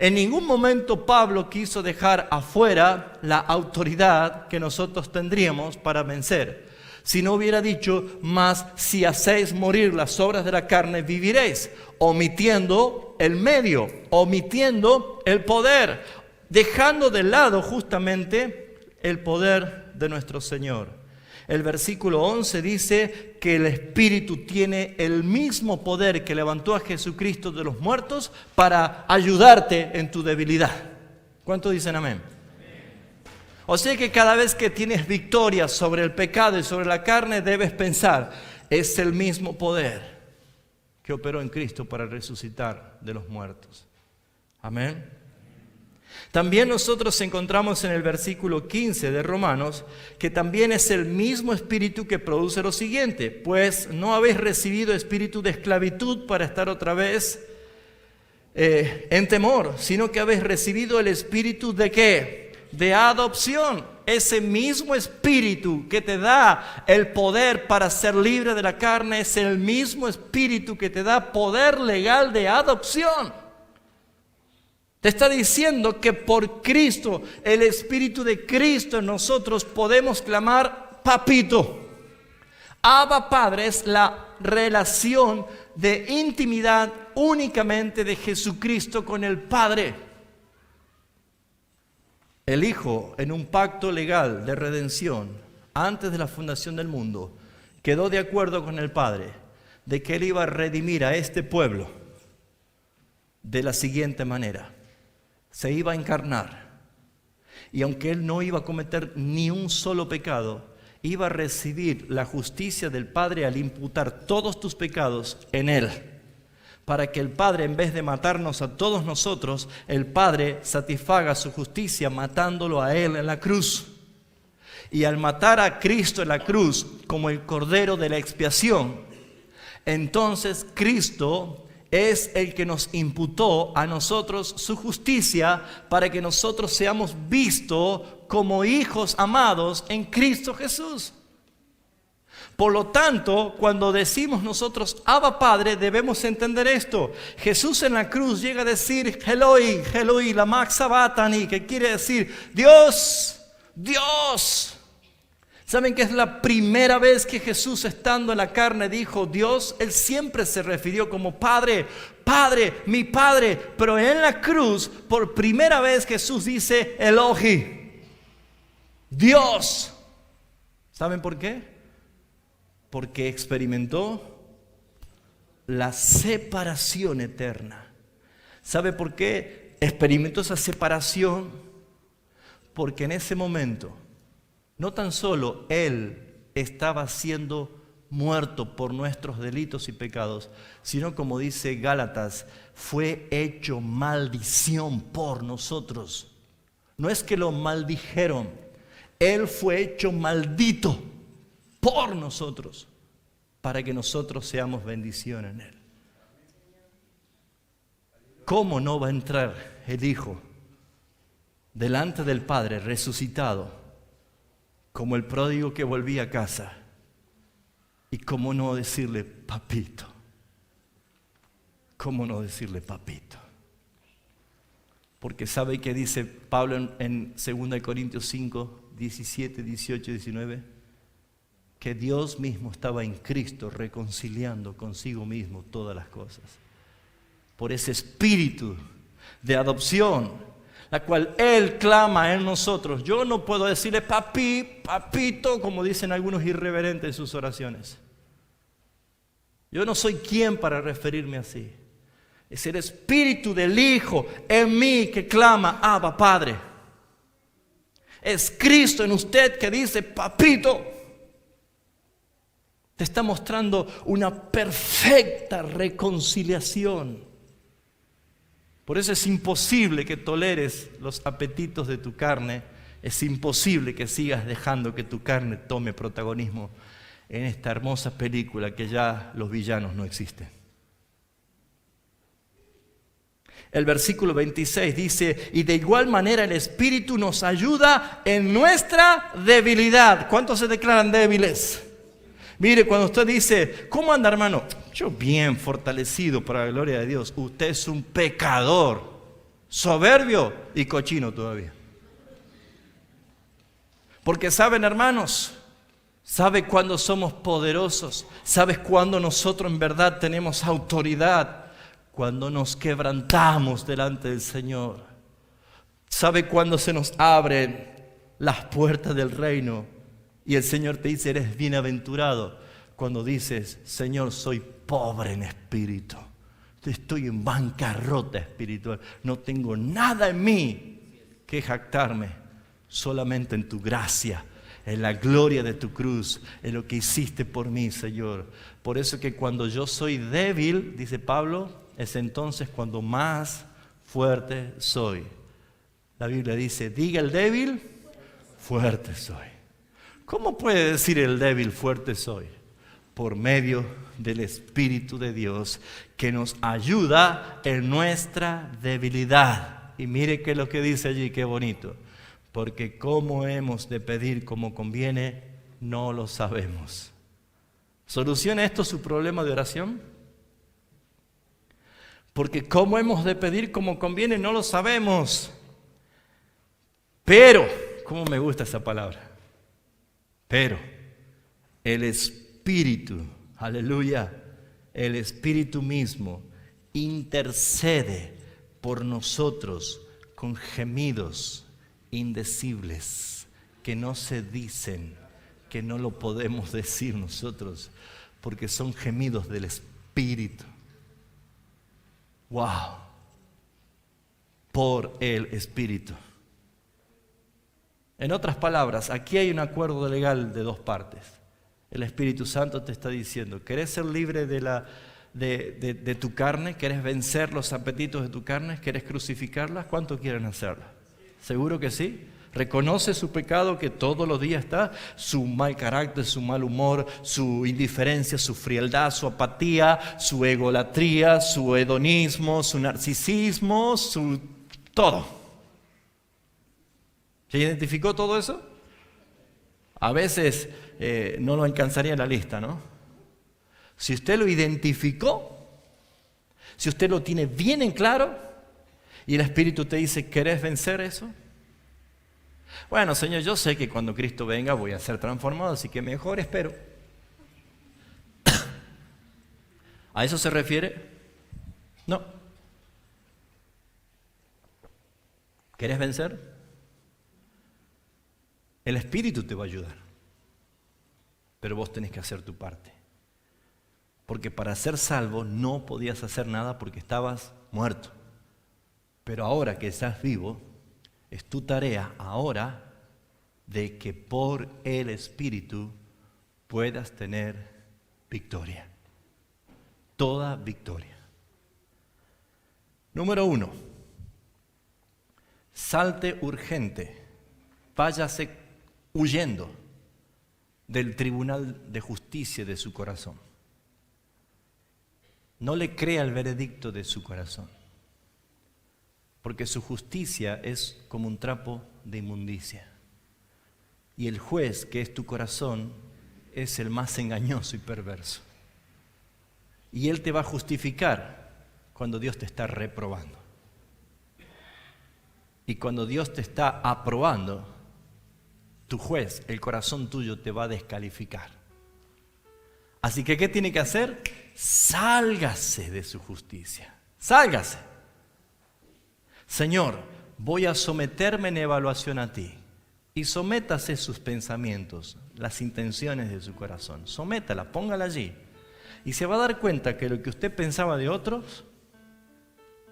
En ningún momento Pablo quiso dejar afuera la autoridad que nosotros tendríamos para vencer. Si no hubiera dicho, mas si hacéis morir las obras de la carne, viviréis, omitiendo el medio, omitiendo el poder, dejando de lado justamente el poder de nuestro Señor. El versículo 11 dice que el Espíritu tiene el mismo poder que levantó a Jesucristo de los muertos para ayudarte en tu debilidad. ¿Cuántos dicen amén? O sea que cada vez que tienes victoria sobre el pecado y sobre la carne, debes pensar, es el mismo poder que operó en Cristo para resucitar de los muertos. Amén. También nosotros encontramos en el versículo 15 de Romanos que también es el mismo espíritu que produce lo siguiente, pues no habéis recibido espíritu de esclavitud para estar otra vez en temor, sino que habéis recibido el espíritu de ¿qué? De adopción. Ese mismo espíritu que te da el poder para ser libre de la carne es el mismo espíritu que te da poder legal de adopción. Te está diciendo que por Cristo, el Espíritu de Cristo en nosotros podemos clamar papito. Abba Padre es la relación de intimidad únicamente de Jesucristo con el Padre. El Hijo, en un pacto legal de redención, antes de la fundación del mundo, quedó de acuerdo con el Padre de que Él iba a redimir a este pueblo de la siguiente manera. Se iba a encarnar y aunque Él no iba a cometer ni un solo pecado, iba a recibir la justicia del Padre al imputar todos tus pecados en Él, para que el Padre, en vez de matarnos a todos nosotros, el Padre satisfaga su justicia matándolo a Él en la cruz. Y al matar a Cristo en la cruz como el Cordero de la expiación, entonces Cristo es el que nos imputó a nosotros su justicia para que nosotros seamos vistos como hijos amados en Cristo Jesús. Por lo tanto, cuando decimos nosotros Abba Padre, debemos entender esto. Jesús en la cruz llega a decir Eloi, Eloi, lama sabachthani, que quiere decir Dios, Dios. ¿Saben que es la primera vez que Jesús, estando en la carne, dijo Dios? Él siempre se refirió como Padre, Padre, mi Padre. Pero en la cruz, por primera vez Jesús dice Elohi, Dios. ¿Saben por qué? Porque experimentó la separación eterna. ¿Sabe por qué experimentó esa separación? Porque en ese momento no tan solo Él estaba siendo muerto por nuestros delitos y pecados, sino como dice Gálatas, fue hecho maldición por nosotros. No es que lo maldijeron, Él fue hecho maldito por nosotros, para que nosotros seamos bendición en Él. ¿Cómo no va a entrar el Hijo delante del Padre resucitado, como el pródigo que volvía a casa? Y cómo no decirle, papito, ¿cómo no decirle papito? Porque ¿sabe qué dice Pablo en 2 Corintios 5, 17, 18 y 19? Que Dios mismo estaba en Cristo reconciliando consigo mismo todas las cosas. Por ese espíritu de adopción, la cual Él clama en nosotros. Yo no puedo decirle papi, papito, como dicen algunos irreverentes en sus oraciones. Yo no soy quien para referirme así. Es el espíritu del Hijo en mí que clama, Abba, Padre. Es Cristo en usted que dice, papito. Te está mostrando una perfecta reconciliación. Por eso es imposible que toleres los apetitos de tu carne. Es imposible que sigas dejando que tu carne tome protagonismo en esta hermosa película que ya los villanos no existen. El versículo 26 dice, y de igual manera el Espíritu nos ayuda en nuestra debilidad. ¿Cuántos se declaran débiles? Mire, cuando usted dice, ¿cómo anda, hermano? Yo bien fortalecido para la gloria de Dios. Usted es un pecador, soberbio y cochino todavía. Porque saben, hermanos, sabe cuándo somos poderosos, sabes cuándo nosotros en verdad tenemos autoridad, cuando nos quebrantamos delante del Señor. Sabe cuándo se nos abren las puertas del reino y el Señor te dice, eres bienaventurado. Cuando dices, Señor, soy pobre en espíritu, estoy en bancarrota espiritual, no tengo nada en mí que jactarme, solamente en tu gracia, en la gloria de tu cruz, en lo que hiciste por mí, Señor. Por eso que cuando yo soy débil, dice Pablo, es entonces cuando más fuerte soy. La Biblia dice, diga el débil, fuerte soy. ¿Cómo puede decir el débil, fuerte soy? Por medio del Espíritu de Dios que nos ayuda en nuestra debilidad. Y mire qué es lo que dice allí, qué bonito. Porque cómo hemos de pedir como conviene, no lo sabemos. ¿Soluciona esto su problema de oración? Porque cómo hemos de pedir como conviene, no lo sabemos. Pero, ¿cómo me gusta esa palabra? Pero, el Espíritu, aleluya, el Espíritu mismo intercede por nosotros con gemidos indecibles que no se dicen, que no lo podemos decir nosotros, porque son gemidos del Espíritu. ¡Wow! Por el Espíritu. En otras palabras, aquí hay un acuerdo legal de dos partes. El Espíritu Santo te está diciendo, ¿querés ser libre de tu carne? ¿Querés vencer los apetitos de tu carne? ¿Querés crucificarlas? ¿Cuánto quieren hacerla? ¿Seguro que sí? Reconoce su pecado que todos los días está, su mal carácter, su mal humor, su indiferencia, su frialdad, su apatía, su egolatría, su hedonismo, su narcisismo, su todo. ¿Se identificó todo eso? A veces no lo alcanzaría en la lista, ¿no? Si usted lo identificó, si usted lo tiene bien en claro y el Espíritu te dice, ¿querés vencer eso? Bueno, Señor, yo sé que cuando Cristo venga voy a ser transformado, así que mejor espero. ¿A eso se refiere? No. ¿Querés vencer? El Espíritu te va a ayudar, pero vos tenés que hacer tu parte. Porque para ser salvo no podías hacer nada porque estabas muerto. Pero ahora que estás vivo, es tu tarea ahora de que por el Espíritu puedas tener victoria. Toda victoria. Número 1. Salte urgente. Váyase huyendo del tribunal de justicia de su corazón. No le crea el veredicto de su corazón. Porque su justicia es como un trapo de inmundicia. Y el juez, que es tu corazón, es el más engañoso y perverso. Y él te va a justificar cuando Dios te está reprobando. Y cuando Dios te está aprobando, tu juez, el corazón tuyo, te va a descalificar. Así que, ¿qué tiene que hacer? Sálgase de su justicia. Sálgase. Señor, voy a someterme en evaluación a ti. Y sométase sus pensamientos, las intenciones de su corazón. Sométala, póngala allí. Y se va a dar cuenta que lo que usted pensaba de otros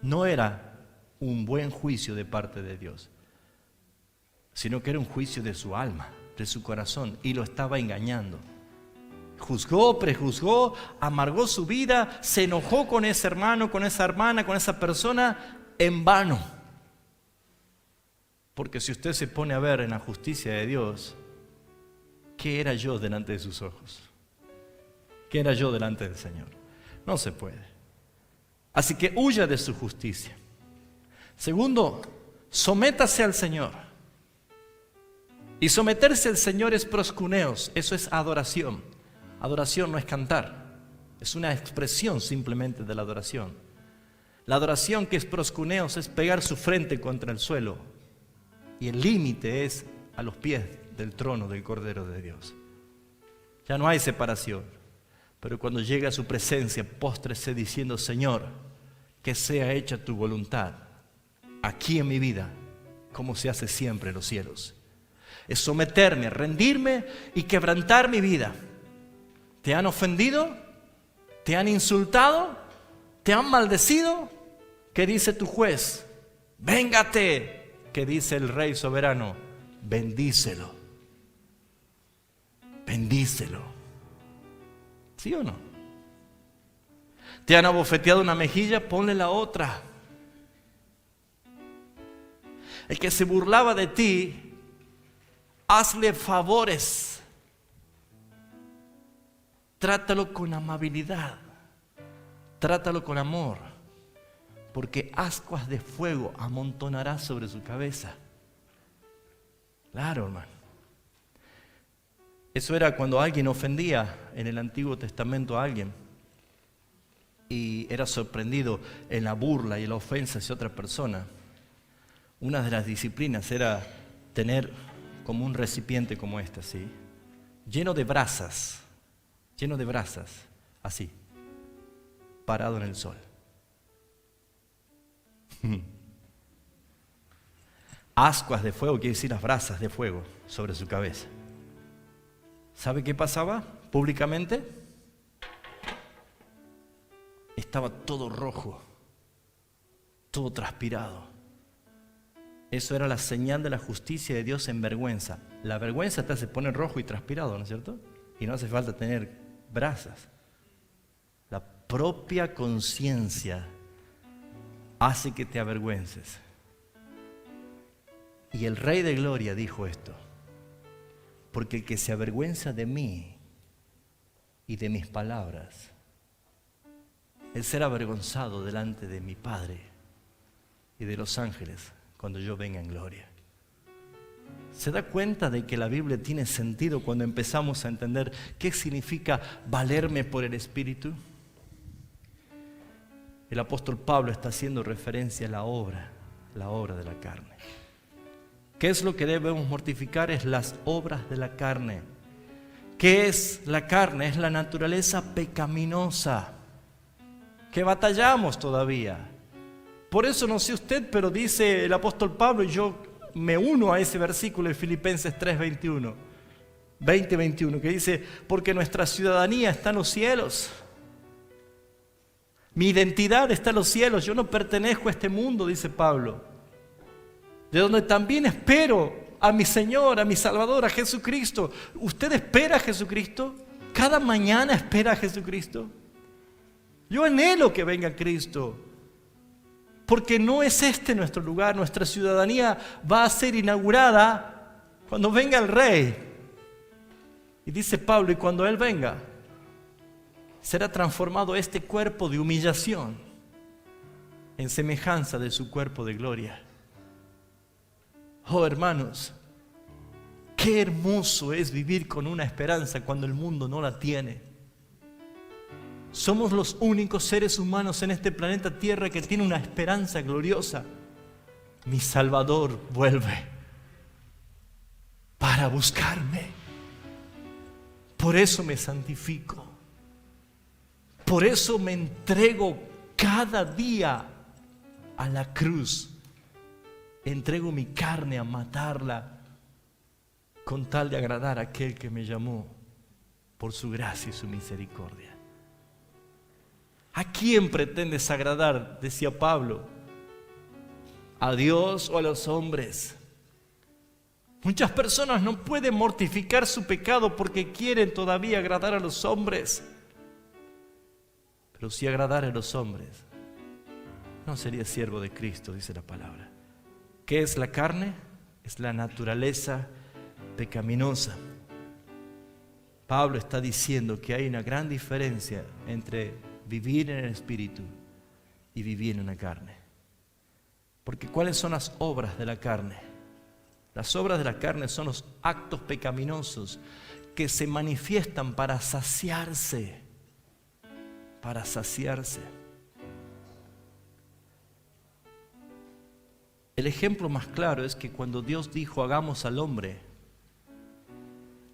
no era un buen juicio de parte de Dios, sino que era un juicio de su alma, de su corazón, y lo estaba engañando. Juzgó, prejuzgó, amargó su vida, se enojó con ese hermano, con esa hermana, con esa persona, en vano. Porque si usted se pone a ver en la justicia de Dios, ¿qué era yo delante de sus ojos? ¿Qué era yo delante del Señor? No se puede. Así que huya de su justicia. Segundo, sométase al Señor. Y someterse al Señor es proskuneos, eso es adoración. Adoración no es cantar, es una expresión simplemente de la adoración. La adoración que es proskuneos es pegar su frente contra el suelo. Y el límite es a los pies del trono del Cordero de Dios. Ya no hay separación. Pero cuando llega a su presencia, póstrese diciendo: Señor, que sea hecha tu voluntad, aquí en mi vida, como se hace siempre en los cielos. Es someterme, rendirme y quebrantar mi vida. ¿Te han ofendido? ¿Te han insultado? ¿Te han maldecido? ¿Qué dice tu juez? Véngate. ¿Qué dice el Rey soberano? Bendícelo. Bendícelo. ¿Sí o no? ¿Te han abofeteado una mejilla? Ponle la otra. El que se burlaba de ti, hazle favores. Trátalo con amabilidad. Trátalo con amor. Porque ascuas de fuego amontonarás sobre su cabeza. Claro, hermano. Eso era cuando alguien ofendía en el Antiguo Testamento a alguien y era sorprendido en la burla y la ofensa hacia otra persona. Una de las disciplinas era tener como un recipiente como este, ¿sí? lleno de brasas, así, parado en el sol. Ascuas de fuego quiere decir las brasas de fuego sobre su cabeza. ¿Sabe qué pasaba públicamente? Estaba todo rojo, todo transpirado. Eso era la señal de la justicia de Dios en vergüenza. La vergüenza te hace poner rojo y transpirado, ¿no es cierto? Y no hace falta tener brasas. La propia conciencia hace que te avergüences. Y el Rey de Gloria dijo esto: porque el que se avergüenza de mí y de mis palabras, él será avergonzado delante de mi Padre y de los ángeles cuando yo venga en gloria. ¿Se da cuenta de que la Biblia tiene sentido cuando empezamos a entender qué significa valerme por el Espíritu? El apóstol Pablo está haciendo referencia a la obra de la carne. ¿Qué es lo que debemos mortificar? Es las obras de la carne. ¿Qué es la carne? Es la naturaleza pecaminosa que batallamos todavía. Por eso no sé usted, pero dice el apóstol Pablo, y yo me uno a ese versículo de Filipenses 3:21, que dice: porque nuestra ciudadanía está en los cielos. Mi identidad está en los cielos. Yo no pertenezco a este mundo, dice Pablo. De donde también espero a mi Señor, a mi Salvador, a Jesucristo. ¿Usted espera a Jesucristo? ¿Cada mañana espera a Jesucristo? Yo anhelo que venga Cristo, porque no es este nuestro lugar. Nuestra ciudadanía va a ser inaugurada cuando venga el Rey. Y dice Pablo, y cuando Él venga, será transformado este cuerpo de humillación en semejanza de su cuerpo de gloria. Oh, hermanos, qué hermoso es vivir con una esperanza cuando el mundo no la tiene. Somos los únicos seres humanos en este planeta Tierra que tiene una esperanza gloriosa. Mi Salvador vuelve para buscarme. Por eso me santifico. Por eso me entrego cada día a la cruz. Entrego mi carne a matarla con tal de agradar a aquel que me llamó por su gracia y su misericordia. ¿A quién pretendes agradar? Decía Pablo. ¿A Dios o a los hombres? Muchas personas no pueden mortificar su pecado porque quieren todavía agradar a los hombres. Pero si agradar a los hombres, no sería siervo de Cristo, dice la palabra. ¿Qué es la carne? Es la naturaleza pecaminosa. Pablo está diciendo que hay una gran diferencia entre vivir en el Espíritu y vivir en la carne. Porque ¿cuáles son las obras de la carne? Las obras de la carne son los actos pecaminosos que se manifiestan para saciarse. Para saciarse. El ejemplo más claro es que cuando Dios dijo hagamos al hombre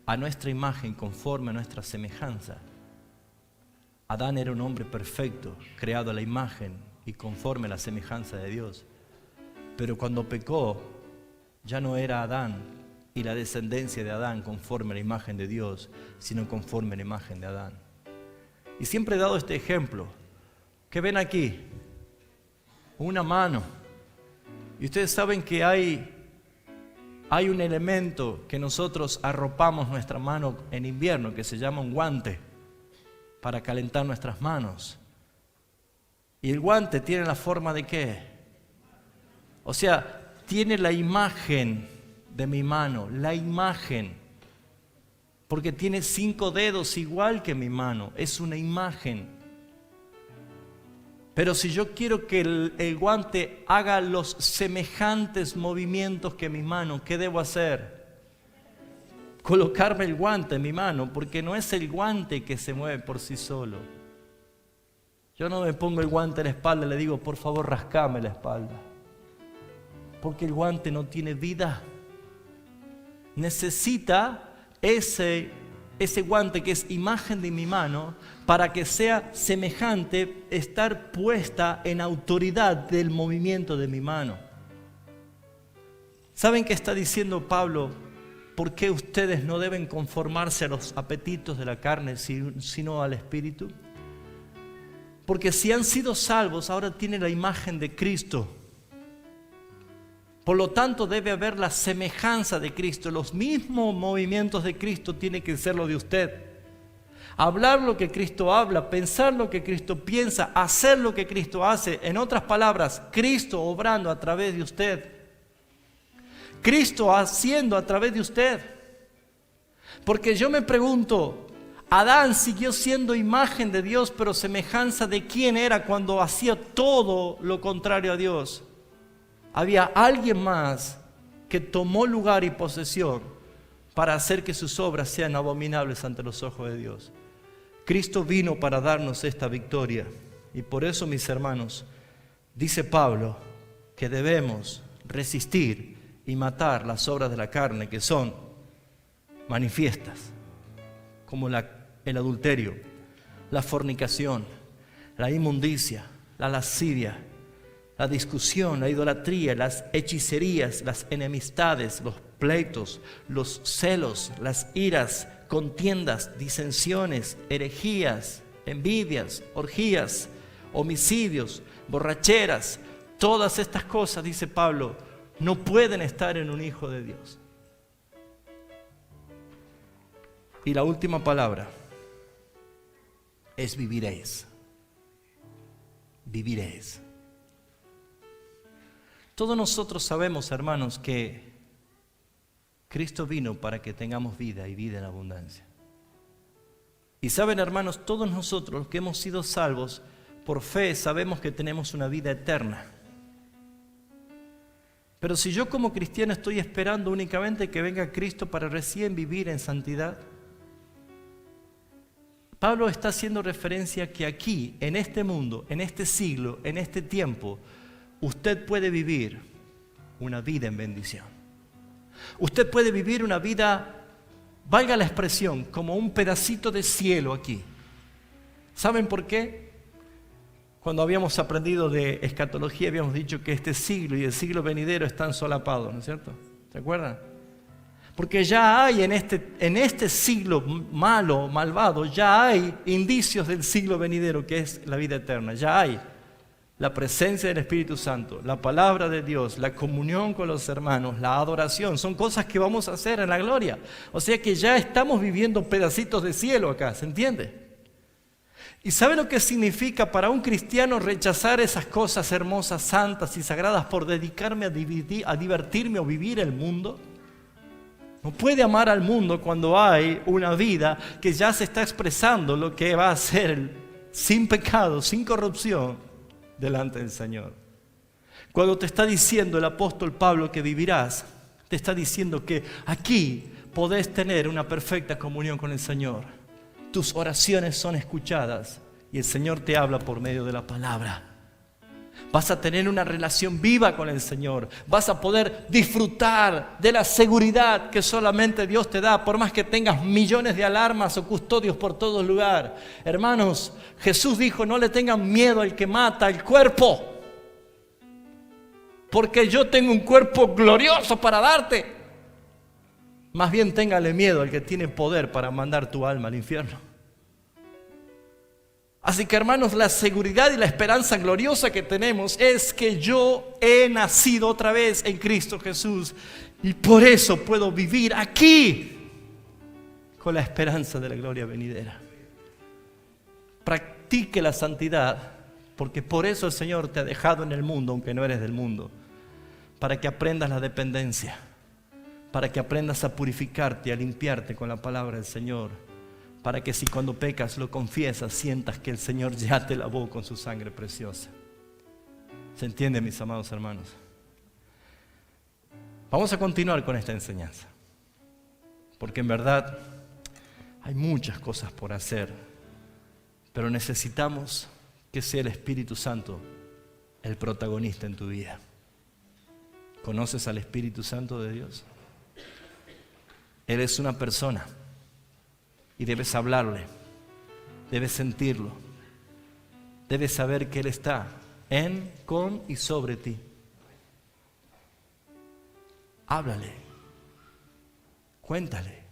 a nuestra imagen conforme a nuestra semejanza, Adán era un hombre perfecto, creado a la imagen y conforme a la semejanza de Dios. Pero cuando pecó, ya no era Adán y la descendencia de Adán conforme a la imagen de Dios, sino conforme a la imagen de Adán. Y siempre he dado este ejemplo. ¿Qué ven aquí? Una mano. Y ustedes saben que hay un elemento que nosotros arropamos nuestra mano en invierno, que se llama un guante, para calentar nuestras manos. Y el guante tiene la forma de ¿qué? O sea, tiene la imagen de mi mano, la imagen, porque tiene 5 dedos igual que mi mano, es una imagen. Pero si yo quiero que el guante haga los semejantes movimientos que mi mano, ¿qué debo hacer? Colocarme el guante en mi mano, porque no es el guante que se mueve por sí solo. Yo no me pongo el guante en la espalda y le digo, por favor, rascame la espalda. Porque el guante no tiene vida. Necesita ese guante que es imagen de mi mano para que sea semejante, estar puesta en autoridad del movimiento de mi mano. ¿Saben qué está diciendo Pablo? ¿Por qué ustedes no deben conformarse a los apetitos de la carne, sino al Espíritu? Porque si han sido salvos, ahora tienen la imagen de Cristo. Por lo tanto, debe haber la semejanza de Cristo. Los mismos movimientos de Cristo tienen que ser los de usted. Hablar lo que Cristo habla, pensar lo que Cristo piensa, hacer lo que Cristo hace. En otras palabras, Cristo obrando a través de usted. Cristo haciendo a través de usted. Porque yo me pregunto, Adán siguió siendo imagen de Dios, pero semejanza de quién era cuando hacía todo lo contrario a Dios. Había alguien más que tomó lugar y posesión para hacer que sus obras sean abominables ante los ojos de Dios. Cristo vino para darnos esta victoria. Y por eso, mis hermanos, dice Pablo que debemos resistir y matar las obras de la carne que son manifiestas, como el adulterio, la fornicación, la inmundicia, la lascivia, la discusión, la idolatría, las hechicerías, las enemistades, los pleitos, los celos, las iras, contiendas, disensiones, herejías, envidias, orgías, homicidios, borracheras. Todas estas cosas, dice Pablo, no pueden estar en un hijo de Dios. Y la última palabra es viviréis. Viviréis. Todos nosotros sabemos, hermanos, que Cristo vino para que tengamos vida y vida en abundancia. Y saben, hermanos, todos nosotros que hemos sido salvos por fe sabemos que tenemos una vida eterna. Pero si yo como cristiano estoy esperando únicamente que venga Cristo para recién vivir en santidad, Pablo está haciendo referencia que aquí, en este mundo, en este siglo, en este tiempo, usted puede vivir una vida en bendición. Usted puede vivir una vida, valga la expresión, como un pedacito de cielo aquí. ¿Saben por qué? Cuando habíamos aprendido de escatología habíamos dicho que este siglo y el siglo venidero están solapados, ¿no es cierto? ¿Se acuerdan? Porque ya hay en este siglo malo, malvado, ya hay indicios del siglo venidero que es la vida eterna. Ya hay la presencia del Espíritu Santo, la palabra de Dios, la comunión con los hermanos, la adoración. Son cosas que vamos a hacer en la gloria. O sea que ya estamos viviendo pedacitos de cielo acá, ¿se entiende? ¿Y sabe lo que significa para un cristiano rechazar esas cosas hermosas, santas y sagradas por dedicarme a divertirme o vivir el mundo? No puede amar al mundo cuando hay una vida que ya se está expresando lo que va a ser sin pecado, sin corrupción, delante del Señor. Cuando te está diciendo el apóstol Pablo que vivirás, te está diciendo que aquí podés tener una perfecta comunión con el Señor. Tus oraciones son escuchadas y el Señor te habla por medio de la palabra. Vas a tener una relación viva con el Señor. Vas a poder disfrutar de la seguridad que solamente Dios te da, por más que tengas millones de alarmas o custodios por todo lugar. Hermanos, Jesús dijo, no le tengan miedo al que mata el cuerpo, porque yo tengo un cuerpo glorioso para darte. Más bien téngale miedo al que tiene poder para mandar tu alma al infierno. Así que, hermanos, la seguridad y la esperanza gloriosa que tenemos es que yo he nacido otra vez en Cristo Jesús y por eso puedo vivir aquí con la esperanza de la gloria venidera. Practique la santidad, porque por eso el Señor te ha dejado en el mundo, aunque no eres del mundo, para que aprendas la dependencia, para que aprendas a purificarte, a limpiarte con la palabra del Señor, para que si cuando pecas lo confiesas, sientas que el Señor ya te lavó con su sangre preciosa. ¿Se entiende, mis amados hermanos? Vamos a continuar con esta enseñanza, porque en verdad hay muchas cosas por hacer, pero necesitamos que sea el Espíritu Santo el protagonista en tu vida. ¿Conoces al Espíritu Santo de Dios? Él es una persona. Y debes hablarle, debes sentirlo, debes saber que Él está en, con y sobre ti. Háblale, cuéntale.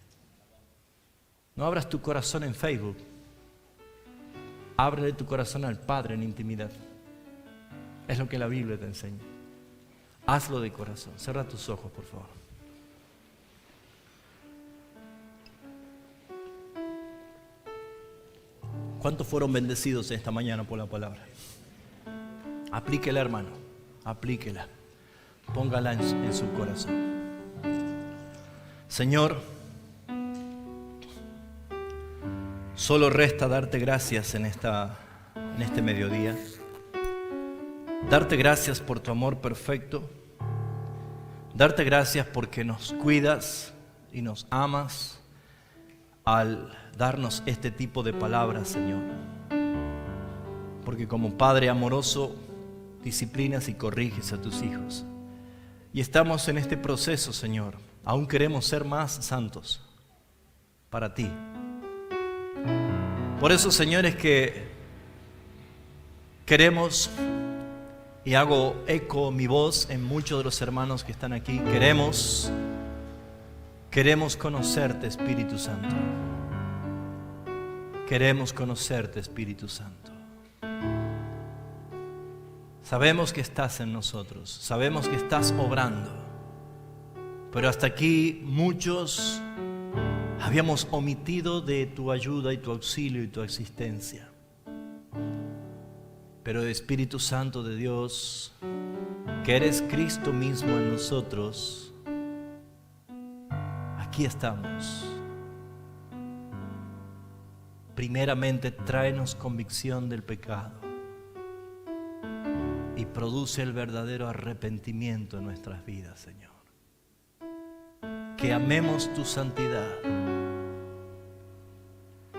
No abras tu corazón en Facebook, ábrele tu corazón al Padre en intimidad. Es lo que la Biblia te enseña. Hazlo de corazón. Cierra tus ojos, por favor. ¿Cuántos fueron bendecidos esta mañana por la palabra? Aplíquela, hermano, aplíquela. Póngala en su corazón. Señor, solo resta darte gracias en este mediodía. Darte gracias por tu amor perfecto. Darte gracias porque nos cuidas y nos amas al darnos este tipo de palabras, Señor. Porque como Padre amoroso, disciplinas y corriges a tus hijos. Y estamos en este proceso, Señor. Aún queremos ser más santos para ti. Por eso, Señor, es que queremos, y hago eco mi voz en muchos de los hermanos que están aquí, queremos conocerte, Espíritu Santo. Queremos conocerte, Espíritu Santo. Sabemos que estás en nosotros, sabemos que estás obrando, pero hasta aquí muchos habíamos omitido de tu ayuda y tu auxilio y tu existencia. Pero Espíritu Santo de Dios, que eres Cristo mismo en nosotros, aquí estamos. Primeramente, tráenos convicción del pecado y produce el verdadero arrepentimiento en nuestras vidas, Señor. Que amemos tu santidad,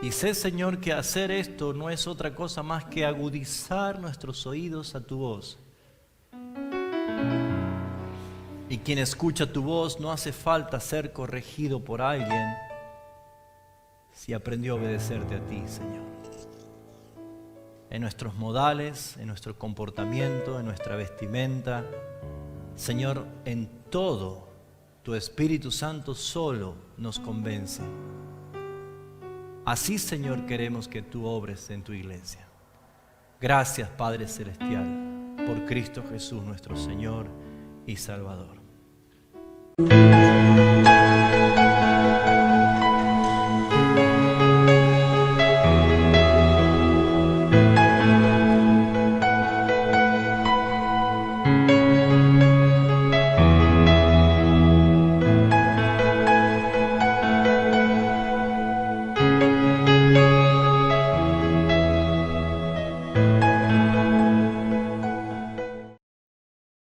Y sé, Señor, que hacer esto no es otra cosa más que agudizar nuestros oídos a tu voz. Y quien escucha tu voz no hace falta ser corregido por alguien si aprendió a obedecerte a ti, Señor. En nuestros modales, en nuestro comportamiento, en nuestra vestimenta, Señor, en todo, tu Espíritu Santo solo nos convence. Así, Señor, queremos que tú obres en tu iglesia. Gracias, Padre Celestial, por Cristo Jesús, nuestro Señor y Salvador.